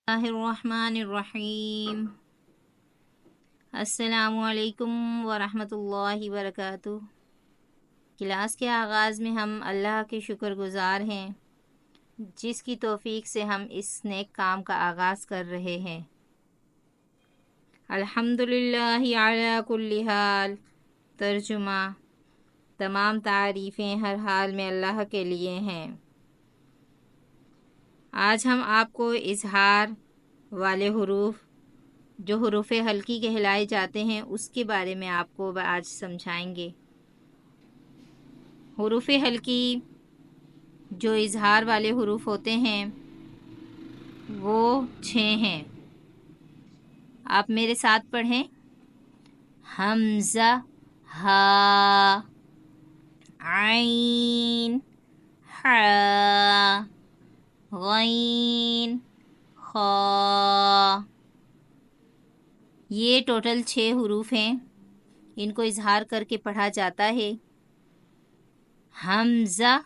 बिस्मिल्लाहिर्रहमानिर्रहीम। अस्सलामु अलैकुम वरहमतुल्लाहि वबरकातुह। क्लास के आगाज़ में हम अल्लाह के शुक्रगुज़ार हैं जिसकी तौफ़ीक से हम इस नेक काम का आगाज़ कर रहे हैं। अल्हम्दुलिल्लाहि अला कुल्ली हाल। तर्जुमा: तमाम तारीफ़ें हर हाल में अल्लाह के लिए हैं। आज हम आपको इज़हार वाले हुरूफ जो हुरूफ़ हल्की कहलाए जाते हैं उसके बारे में आपको आज समझाएंगे। हुरूफ़ हल्की जो इज़हार वाले हुरूफ होते हैं वो 6 हैं। आप मेरे साथ पढ़ें। हमज़ा, हा, आइन, हा, गैन, खा। ये टोटल 6 हुरूफ हैं। इनको इज़हार करके पढ़ा जाता है। हमज़ा,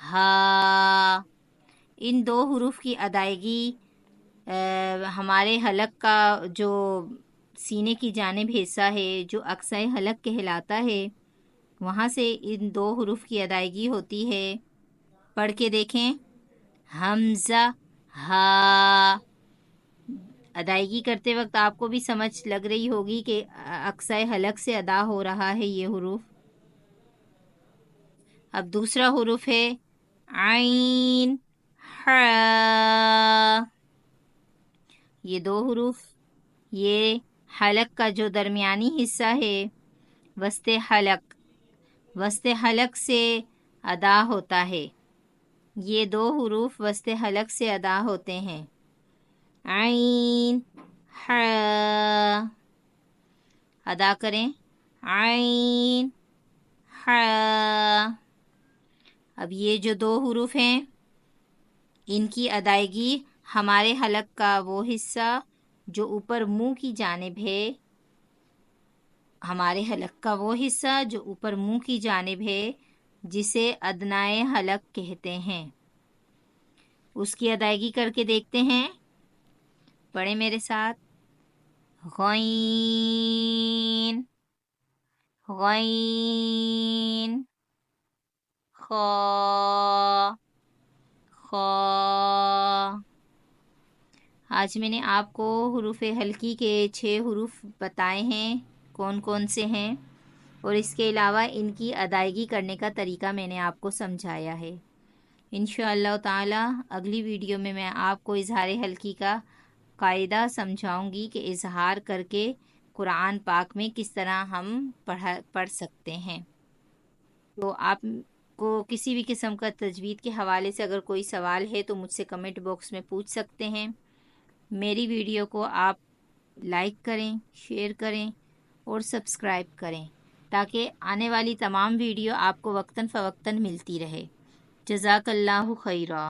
हा। इन 2 हुरूफ की अदायगी हमारे हलक का जो सीने की जानिब हिस्सा है जो अक्साए हलक कहलाता है वहाँ से इन 2 हुरूफ की अदायगी होती है। पढ़ के देखें। हमज़ा, हा। अदायगी करते वक्त आपको भी समझ लग रही होगी कि अक्साए हलक से अदा हो रहा है ये हुरूफ। अब दूसरा हुरूफ है आइन, हा। ये 2 हुरूफ ये हलक का जो दरमियानी हिस्सा है वस्ते हलक से अदा होता है। ये 2 हुरूफ वस्ते हलक से अदा होते हैं। आइन, हा। अदा करें। आइन, हा। अब ये जो 2 हुरूफ हैं इनकी अदायगी हमारे हलक का वो हिस्सा जो ऊपर मुंह की जानिब है हमारे हलक का वो हिस्सा जो ऊपर मुंह की जानिब है जिसे अदनाए हलक कहते हैं उसकी अदायगी करके देखते हैं। पढ़े मेरे साथ। गैन, गैन, खा, खा। आज मैंने आपको हुरूफ हल्की के 6 हुरूफ बताए हैं कौन कौन से हैं और इसके अलावा इनकी अदायगी करने का तरीका मैंने आपको समझाया है। इंशाअल्लाह ताला अगली वीडियो में मैं आपको इज़हार हल्की का कायदा समझाऊंगी कि इज़हार करके कुरान पाक में किस तरह हम पढ़ सकते हैं। तो आपको किसी भी किस्म का तजवीद के हवाले से अगर कोई सवाल है तो मुझसे कमेंट बॉक्स में पूछ सकते हैं। मेरी वीडियो को आप लाइक करें, शेयर करें और सब्सक्राइब करें ताकि आने वाली तमाम वीडियो आपको वक्तन फ़वक्तन मिलती रहे। जज़ाकल्लाहु खैरा।